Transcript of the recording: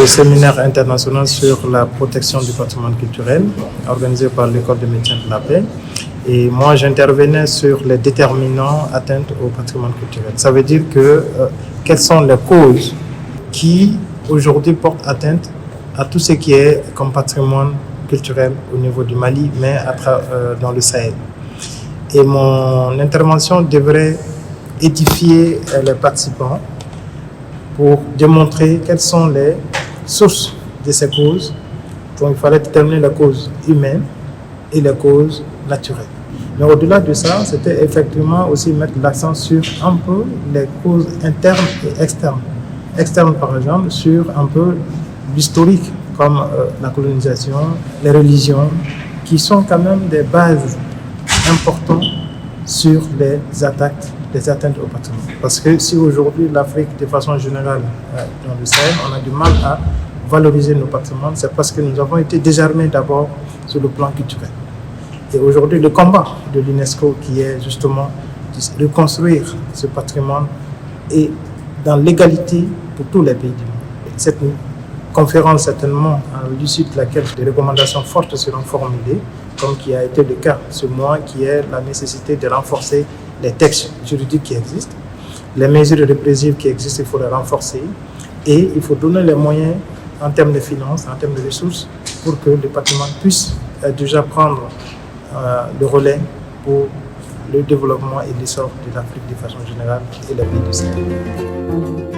séminaire international sur la protection du patrimoine culturel organisé par l'École de médecine de la paix. Et moi, j'intervenais sur les déterminants atteintes au patrimoine culturel. Ça veut dire que quelles sont les causes qui aujourd'hui portent atteinte à tout ce qui est comme patrimoine culturel au niveau du Mali, mais dans le Sahel. Et mon intervention devrait édifier les participants pour démontrer quelles sont les sources de ces causes. Donc il fallait déterminer les causes humaines et les causes naturelles. Mais au-delà de ça, c'était effectivement aussi mettre l'accent sur un peu les causes internes et externes. Externes par exemple sur un peu l'historique comme la colonisation, les religions, qui sont quand même des bases importantes sur les atteintes au patrimoine. Parce que si aujourd'hui l'Afrique, de façon générale, dans le Sahel, on a du mal à valoriser nos patrimoines, c'est parce que nous avons été désarmés d'abord sur le plan culturel. Et aujourd'hui, le combat de l'UNESCO, qui est justement de reconstruire ce patrimoine, est dans l'égalité pour tous les pays du monde. Cette conférence, certainement, à l'issue de laquelle des recommandations fortes seront formulées, comme qui a été le cas ce mois, qui est la nécessité de renforcer les textes juridiques qui existent, les mesures répressives qui existent, il faut les renforcer, et il faut donner les moyens en termes de finances, en termes de ressources, pour que le patrimoine puisse déjà prendre le relais pour le développement et l'essor de l'Afrique de façon générale et la vie du Sahel.